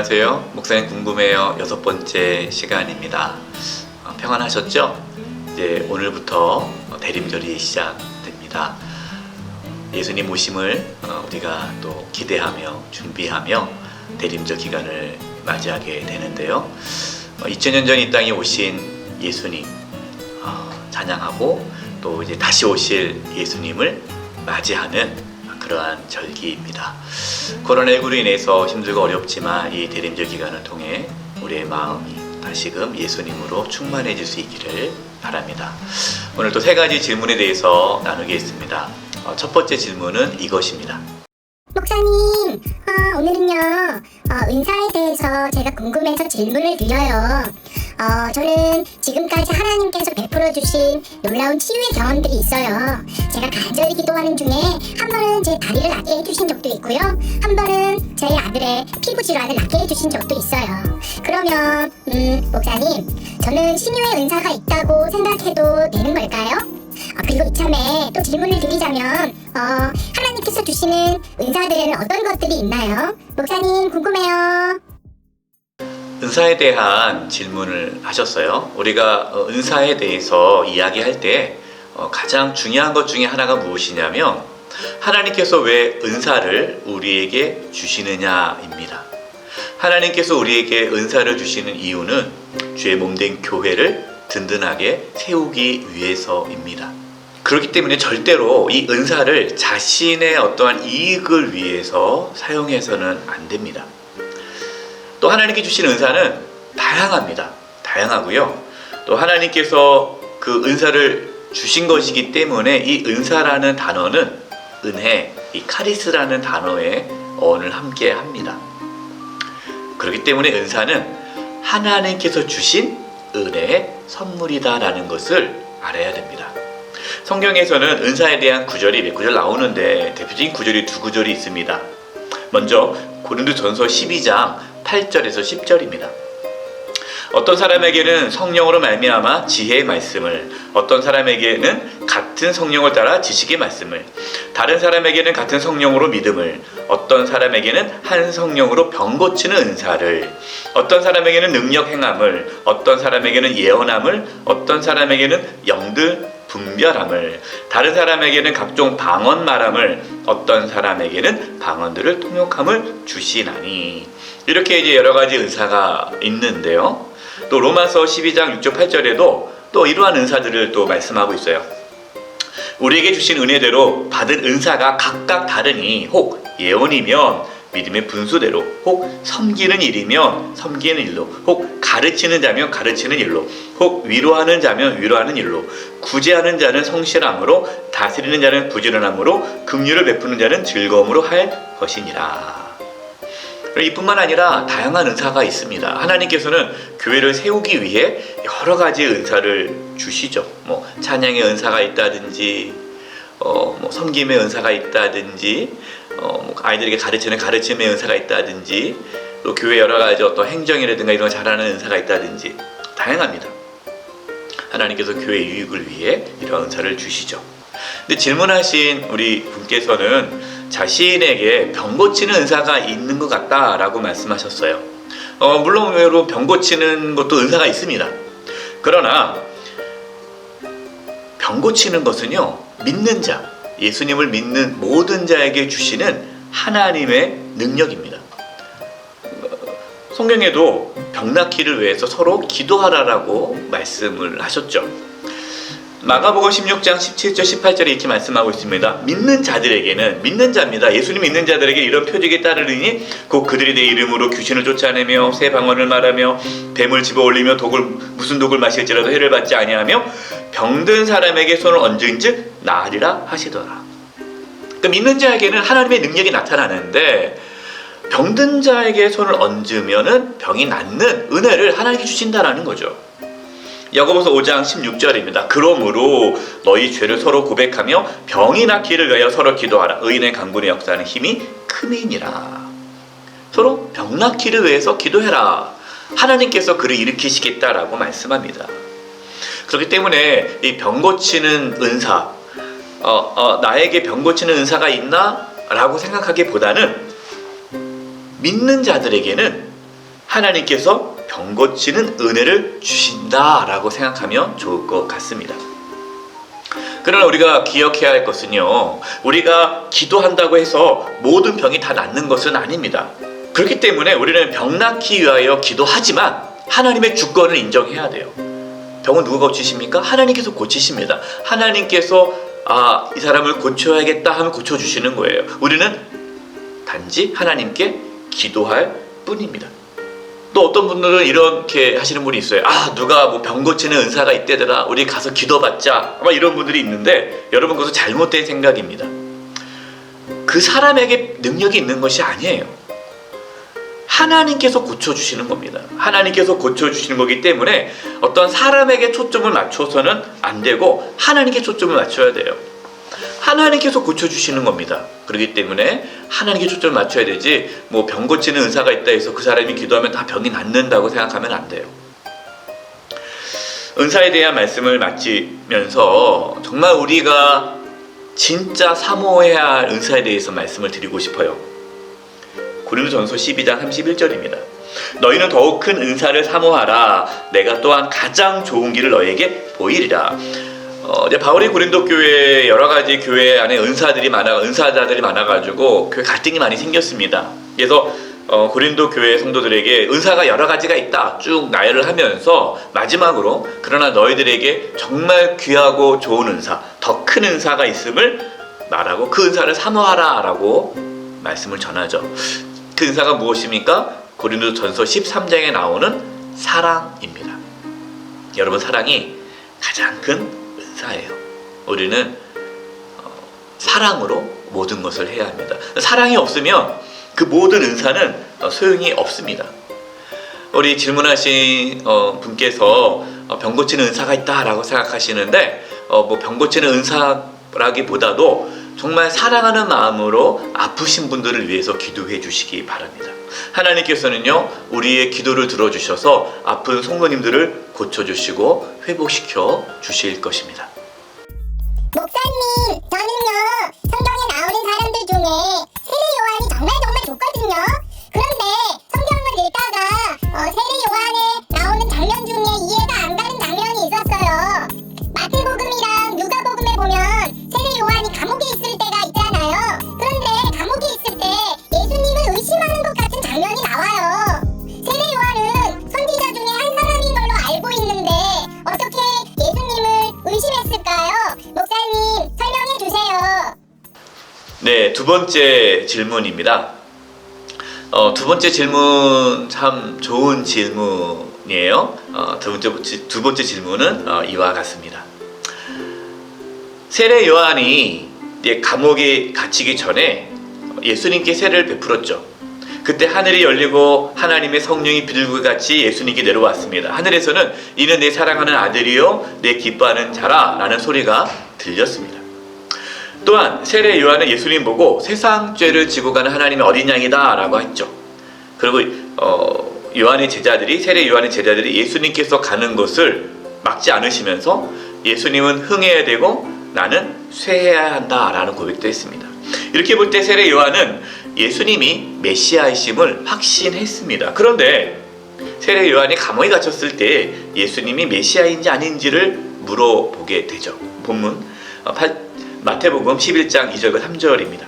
안녕하세요. 목사님 궁금해요. 6번째 시간입니다. 평안하셨죠? 이제 오늘부터 대림절이 시작됩니다. 예수님 오심을 우리가 또 기대하며 준비하며 대림절 기간을 맞이하게 되는데요. 2000년 전 이 땅에 오신 예수님 찬양하고 또 이제 다시 오실 예수님을 맞이하는 그러한 절기입니다. 코로나19로 인해서 힘들고 어렵지만 이 대림절 기간을 통해 우리의 마음이 다시금 예수님으로 충만해질 수 있기를 바랍니다. 오늘 또 3가지 질문에 대해서 나누겠습니다. 첫 번째 질문은 이것입니다. 목사님, 오늘은요 은사에 대해서 제가 궁금해서 질문을 드려요. 저는 지금까지 하나님께서 베풀어 주신 놀라운 치유의 경험들이 있어요. 제가 간절히 기도하는 중에 한 번은 제 다리를 낫게 해주신 적도 있고요, 한 번은 제 아들의 피부 질환을 낫게 해주신 적도 있어요. 그러면 목사님, 저는 신유의 은사가 있다고 생각해도 되는 걸까요? 그리고 이참에 또 질문을 드리자면 하나님께서 주시는 은사들에는 어떤 것들이 있나요? 목사님 궁금해요. 은사에 대한 질문을 하셨어요. 우리가 은사에 대해서 이야기할 때 가장 중요한 것 중에 하나가 무엇이냐면 하나님께서 왜 은사를 우리에게 주시느냐입니다. 하나님께서 우리에게 은사를 주시는 이유는 주의 몸된 교회를 든든하게 세우기 위해서입니다. 그렇기 때문에 절대로 이 은사를 자신의 어떠한 이익을 위해서 사용해서는 안 됩니다. 또 하나님께 주신 은사는 다양하고요. 또 하나님께서 그 은사를 주신 것이기 때문에 이 은사라는 단어는 은혜, 이 카리스라는 단어의 어원을 함께 합니다. 그렇기 때문에 은사는 하나님께서 주신 은혜의 선물이다라는 것을 알아야 됩니다. 성경에서는 은사에 대한 구절이 몇 구절 나오는데 대표적인 구절이 2구절이 있습니다. 먼저 고린도전서 12장 8절에서 10절입니다. 어떤 사람에게는 성령으로 말미암아 지혜의 말씀을, 어떤 사람에게는 같은 성령을 따라 지식의 말씀을, 다른 사람에게는 같은 성령으로 믿음을, 어떤 사람에게는 한 성령으로 병 고치는 은사를, 어떤 사람에게는 능력 행함을, 어떤 사람에게는 예언함을, 어떤 사람에게는 영들 분별함을, 다른 사람에게는 각종 방언 말함을, 어떤 사람에게는 방언들을 통역함을 주시나니. 이렇게 이제 여러 가지 은사가 있는데요. 또 로마서 12장 6절 8절에도 또 이러한 은사들을 또 말씀하고 있어요. 우리에게 주신 은혜대로 받은 은사가 각각 다르니 혹 예언이면 믿음의 분수대로, 혹 섬기는 일이면 섬기는 일로, 혹 가르치는 자면 가르치는 일로, 혹 위로하는 자면 위로하는 일로, 구제하는 자는 성실함으로, 다스리는 자는 부지런함으로, 긍휼을 베푸는 자는 즐거움으로 할 것이니라. 이뿐만 아니라 다양한 은사가 있습니다. 하나님께서는 교회를 세우기 위해 여러 가지 은사를 주시죠. 찬양의 은사가 있다든지, 섬김의 은사가 있다든지, 아이들에게 가르침의 은사가 있다든지, 또 교회 여러 가지 어떤 행정이라든가 이런 거 잘하는 은사가 있다든지 다양합니다. 하나님께서 교회의 유익을 위해 이런 은사를 주시죠. 근데 질문하신 우리 분께서는 자신에게 병 고치는 은사가 있는 것 같다라고 말씀하셨어요. 물론 병 고치는 것도 은사가 있습니다. 그러나 병 고치는 것은요, 믿는 자, 예수님을 믿는 모든 자에게 주시는 하나님의 능력입니다. 성경에도 병 낫기를 위해서 서로 기도하라라고 말씀을 하셨죠. 마가복음 16장 17절 18절에 이렇게 말씀하고 있습니다. 믿는 자들에게는, 믿는 자입니다. 예수님 믿는 자들에게 이런 표적이 따르리니 곧 그들이 내 이름으로 귀신을 쫓아내며 새 방언을 말하며 뱀을 집어올리며 무슨 독을 마실지라도 해를 받지 아니하며 병든 사람에게 손을 얹은즉 나으리라 하시더라. 그러니까 믿는 자에게는 하나님의 능력이 나타나는데 병든 자에게 손을 얹으면은 병이 낫는 은혜를 하나님께 주신다라는 거죠. 야고보서 5장 16절입니다. 그러므로 너희 죄를 서로 고백하며 병이 낫기를 위하여 서로 기도하라. 의인의 강군의 역사하는 힘이 크미니라. 서로 병 낫기를 위해서 기도해라. 하나님께서 그를 일으키시겠다라고 말씀합니다. 그렇기 때문에 이 병 고치는 은사, 나에게 병 고치는 은사가 있나? 라고 생각하기보다는 믿는 자들에게는 하나님께서 병 고치는 은혜를 주신다라고 생각하면 좋을 것 같습니다. 그러나 우리가 기억해야 할 것은요, 우리가 기도한다고 해서 모든 병이 다 낫는 것은 아닙니다. 그렇기 때문에 우리는 병 낫기 위하여 기도하지만 하나님의 주권을 인정해야 돼요. 병은 누가 고치십니까? 하나님께서 고치십니다. 하나님께서 이 사람을 고쳐야겠다 하면 고쳐주시는 거예요. 우리는 단지 하나님께 기도할 뿐입니다. 또 어떤 분들은 이렇게 하시는 분이 있어요. 누가 뭐 병 고치는 은사가 있대더라, 우리 가서 기도받자, 이런 분들이 있는데, 여러분 그것은 잘못된 생각입니다. 그 사람에게 능력이 있는 것이 아니에요. 하나님께서 고쳐주시는 겁니다. 하나님께서 고쳐주시는 거기 때문에 어떤 사람에게 초점을 맞춰서는 안 되고 하나님께 초점을 맞춰야 돼요. 하나님께서 고쳐주시는 겁니다. 그렇기 때문에 하나님께 초점을 맞춰야 되지, 뭐 병 고치는 은사가 있다 해서 그 사람이 기도하면 다 병이 낫는다고 생각하면 안 돼요. 은사에 대한 말씀을 마치면서 정말 우리가 진짜 사모해야 할 은사에 대해서 말씀을 드리고 싶어요. 고린도전서 12장 31절입니다. 너희는 더욱 큰 은사를 사모하라. 내가 또한 가장 좋은 길을 너에게 보이리라. 이제 바울이 고린도 교회 여러 가지 교회 안에 은사자들이 많아가지고 교회 갈등이 많이 생겼습니다. 그래서 고린도 교회 성도들에게 은사가 여러 가지가 있다 쭉 나열을 하면서 마지막으로 그러나 너희들에게 정말 귀하고 좋은 은사, 더 큰 은사가 있음을 말하고 그 은사를 사모하라라고 말씀을 전하죠. 그 은사가 무엇입니까? 고린도전서 13장에 나오는 사랑입니다. 여러분, 사랑이 가장 큰 은사예요. 우리는 사랑으로 모든 것을 해야 합니다. 사랑이 없으면 그 모든 은사는 소용이 없습니다. 우리 질문하신 분께서 병 고치는 은사가 있다라고 생각하시는데 뭐 병 고치는 은사라기보다도 정말 사랑하는 마음으로 아프신 분들을 위해서 기도해 주시기 바랍니다. 하나님께서는요, 우리의 기도를 들어주셔서 아픈 성도님들을 고쳐주시고 회복시켜 주실 것입니다. 목사님, 저는요 성경에 나오는 사람들 중에 세례 요한이 정말 좋거든요. 그런데 성경을 읽다가 세례 요한에 나오는 장면 중에 이해가 안 가는 장면이 있었어요. 마태복음이랑 누가복음에 보면 세례 요한이 감옥에 있을 때가 있잖아요. 그런데 감옥에 있을 때 예수님을 의심하는 것 같은 장면이 나와요. 세례 요한은 선지자 중에 한 사람인 걸로 알고 있는데 어떻게 예수님을 의심했을까요? 목사님, 설명해 주세요. 네, 두 번째 질문입니다. 두 번째 질문 참 좋은 질문이에요. 두 번째 질문은 이와 같습니다. 세례 요한이 감옥에 갇히기 전에 예수님께 세례를 베풀었죠. 그때 하늘이 열리고 하나님의 성령이 비둘기같이 예수님께 내려왔습니다. 하늘에서는 이는 내 사랑하는 아들이요 내 기뻐하는 자라 라는 소리가 들렸습니다. 또한 세례 요한은 예수님 보고 세상 죄를 지고 가는 하나님의 어린 양이다 라고 했죠. 그리고 세례 요한의 제자들이 예수님께서 가는 것을 막지 않으시면서 예수님은 흥해야 되고 나는 쇠해야 한다 라는 고백도 했습니다. 이렇게 볼 때 세례 요한은 예수님이 메시아이심을 확신했습니다. 그런데 세례 요한이 감옥에 갇혔을 때 예수님이 메시아인지 아닌지를 물어보게 되죠. 본문 마태복음 11장 2절과 3절입니다.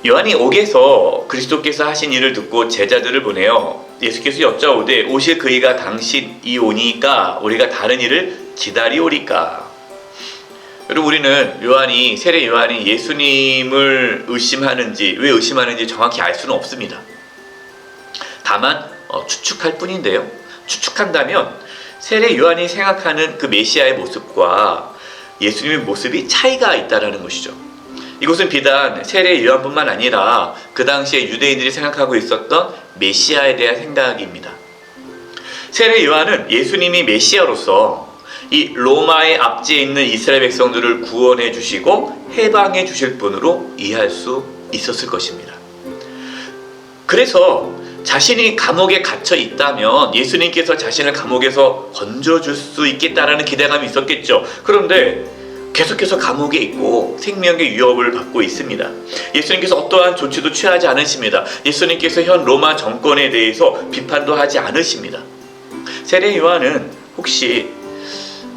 요한이 옥에서 그리스도께서 하신 일을 듣고 제자들을 보내어 예수께서 여짜오되 오실 그이가 당신이 오니까 우리가 다른 일을 기다리오리까. 여러분, 우리는 세례 요한이 예수님을 의심하는지 왜 의심하는지 정확히 알 수는 없습니다. 다만 추측할 뿐인데요. 추측한다면 세례 요한이 생각하는 그 메시아의 모습과 예수님의 모습이 차이가 있다는 것이죠. 이것은 비단 세례 요한뿐만 아니라 그 당시에 유대인들이 생각하고 있었던 메시아에 대한 생각입니다. 세례 요한은 예수님이 메시아로서 이 로마의 압제에 있는 이스라엘 백성들을 구원해 주시고 해방해 주실 분으로 이해할 수 있었을 것입니다. 그래서 자신이 감옥에 갇혀 있다면 예수님께서 자신을 감옥에서 건져줄 수 있겠다라는 기대감이 있었겠죠. 그런데 계속해서 감옥에 있고 생명의 위협을 받고 있습니다. 예수님께서 어떠한 조치도 취하지 않으십니다. 예수님께서 현 로마 정권에 대해서 비판도 하지 않으십니다. 세례 요한은 혹시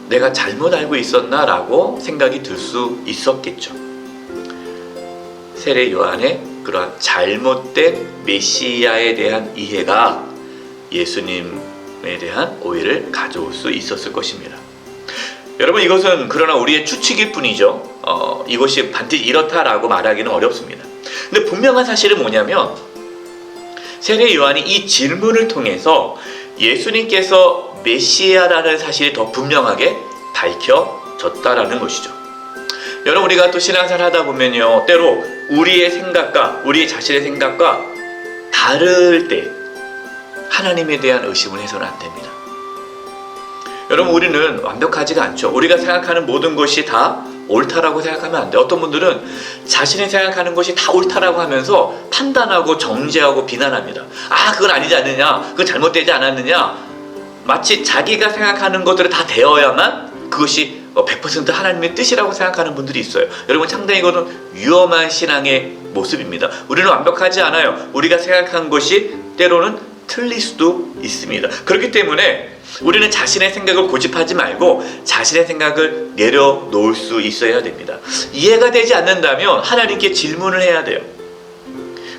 내가 잘못 알고 있었나 라고 생각이 들 수 있었겠죠. 세례 요한의 그러한 잘못된 메시아에 대한 이해가 예수님에 대한 오해를 가져올 수 있었을 것입니다. 여러분, 이것은 그러나 우리의 추측일 뿐이죠. 이것이 반드시 이렇다라고 말하기는 어렵습니다. 근데 분명한 사실은 뭐냐면 세례 요한이 이 질문을 통해서 예수님께서 메시아라는 사실이 더 분명하게 밝혀졌다라는 것이죠. 여러분, 우리가 또 신앙생활 하다 보면요, 때로 우리의 생각과 우리 자신의 생각과 다를 때 하나님에 대한 의심을 해서는 안 됩니다. 여러분, 우리는 완벽하지가 않죠. 우리가 생각하는 모든 것이 다 옳다라고 생각하면 안 돼요. 어떤 분들은 자신이 생각하는 것이 다 옳다라고 하면서 판단하고 정죄하고 비난합니다. 그건 아니지 않느냐, 그건 잘못되지 않았느냐, 마치 자기가 생각하는 것들은 다 되어야만 그것이 100% 하나님의 뜻이라고 생각하는 분들이 있어요. 여러분, 상당히 이거는 위험한 신앙의 모습입니다. 우리는 완벽하지 않아요. 우리가 생각한 것이 때로는 틀릴 수도 있습니다. 그렇기 때문에 우리는 자신의 생각을 고집하지 말고 자신의 생각을 내려놓을 수 있어야 됩니다. 이해가 되지 않는다면 하나님께 질문을 해야 돼요.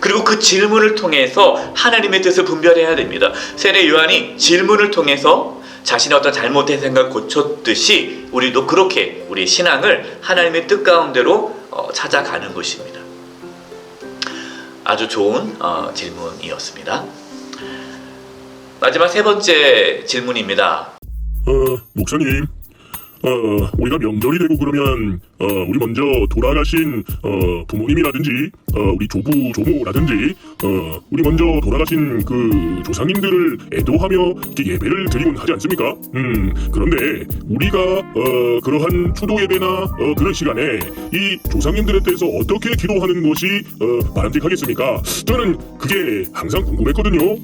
그리고 그 질문을 통해서 하나님의 뜻을 분별해야 됩니다. 세례 요한이 질문을 통해서 자신의 어떤 잘못된 생각을 고쳤듯이 우리도 그렇게 우리 신앙을 하나님의 뜻 가운데로 찾아가는 것입니다. 아주 좋은 질문이었습니다. 마지막 세 번째 질문입니다. 목사님, 우리가 명절이 되고 그러면 우리 먼저 돌아가신 부모님이라든지 우리 조부 조모라든지 우리 먼저 돌아가신 그 조상님들을 애도하며 이렇게 예배를 드리곤 하지 않습니까? 그런데 우리가 그러한 추도 예배나 그런 시간에 이 조상님들에 대해서 어떻게 기도하는 것이 바람직하겠습니까? 저는 그게 항상 궁금했거든요.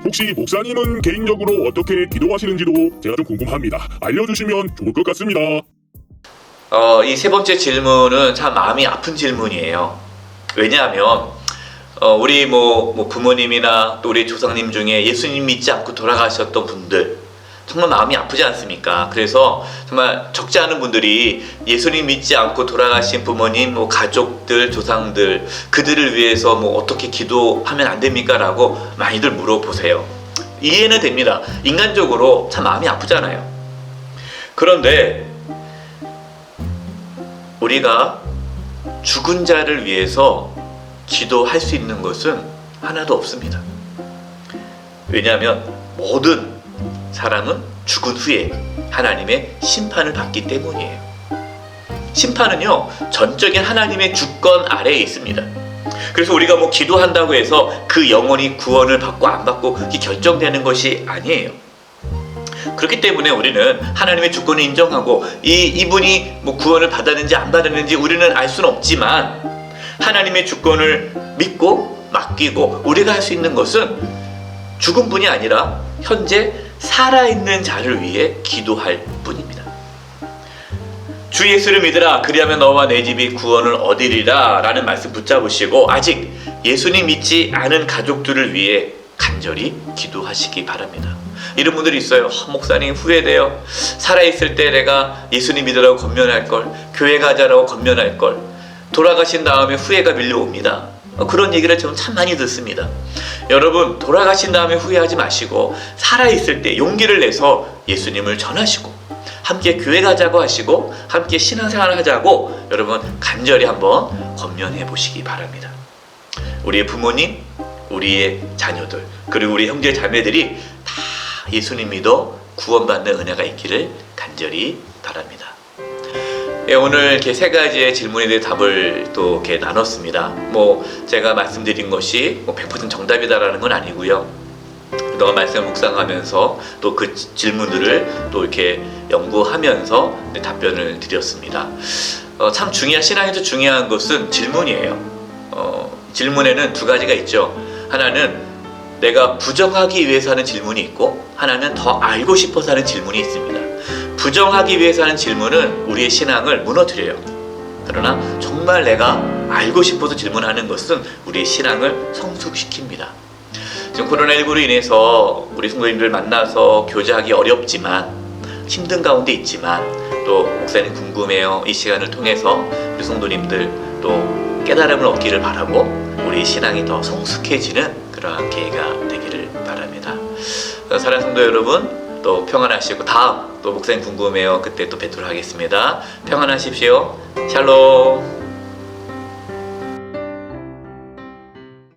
혹시 목사님은 개인적으로 어떻게 기도하시는지도 제가 좀 궁금합니다. 알려주시면 좋을 것 같습니다. 이 세 번째 질문은 참 마음이 아픈 질문이에요. 왜냐하면 우리 부모님이나 또 우리 조상님 중에 예수님 믿지 않고 돌아가셨던 분들 정말 마음이 아프지 않습니까? 그래서 정말 적지 않은 분들이 예수님 믿지 않고 돌아가신 부모님, 가족들, 조상들, 그들을 위해서 어떻게 기도하면 안 됩니까? 라고 많이들 물어보세요. 이해는 됩니다. 인간적으로 참 마음이 아프잖아요. 그런데 우리가 죽은 자를 위해서 기도할 수 있는 것은 하나도 없습니다. 왜냐하면 모든 사람은 죽은 후에 하나님의 심판을 받기 때문이에요. 심판은요, 전적인 하나님의 주권 아래에 있습니다. 그래서 우리가 기도한다고 해서 그 영혼이 구원을 받고 안 받고 결정되는 것이 아니에요. 그렇기 때문에 우리는 하나님의 주권을 인정하고 이분이 구원을 받았는지 안 받았는지 우리는 알 수는 없지만 하나님의 주권을 믿고 맡기고 우리가 할 수 있는 것은 죽은 분이 아니라 현재 살아있는 자를 위해 기도할 뿐입니다. 주 예수를 믿으라, 그리하면 너와 내 집이 구원을 얻으리라 라는 말씀 붙잡으시고 아직 예수님 믿지 않은 가족들을 위해 간절히 기도하시기 바랍니다. 이런 분들이 있어요. 목사님, 후회돼요. 살아있을 때 내가 예수님 믿으라고 권면할걸, 교회 가자라고 권면할걸, 돌아가신 다음에 후회가 밀려옵니다. 그런 얘기를 저는 참 많이 듣습니다. 여러분, 돌아가신 다음에 후회하지 마시고 살아있을 때 용기를 내서 예수님을 전하시고 함께 교회 가자고 하시고 함께 신앙생활을 하자고 여러분 간절히 한번 권면해 보시기 바랍니다. 우리의 부모님, 우리의 자녀들, 그리고 우리 형제 자매들이 다 예수님 믿어 구원받는 은혜가 있기를 간절히 바랍니다. 오늘 이렇게 세 가지의 질문에 대해 답을 또 이렇게 나눴습니다. 제가 말씀드린 것이 100% 정답이다라는 건 아니고요. 그동안 말씀을 묵상하면서 또 그 질문들을 또 이렇게 연구하면서 답변을 드렸습니다. 참 신앙에서 중요한 것은 질문이에요. 질문에는 두 가지가 있죠. 하나는 내가 부정하기 위해서 하는 질문이 있고 하나는 더 알고 싶어서 하는 질문이 있습니다. 부정하기 위해서 하는 질문은 우리의 신앙을 무너뜨려요. 그러나 정말 내가 알고 싶어서 질문하는 것은 우리의 신앙을 성숙시킵니다. 지금 코로나19로 인해서 우리 성도님들 만나서 교제하기 어렵지만, 힘든 가운데 있지만, 또 목사님 궁금해요. 이 시간을 통해서 우리 성도님들 또 깨달음을 얻기를 바라고 우리 신앙이 더 성숙해지는 그러한 기회가 되기를 바랍니다. 사랑하는 성도 여러분, 또 평안하시고 다음 또 목사님 궁금해요. 그때 또 뵙도록 하겠습니다. 평안하십시오. 샬롬.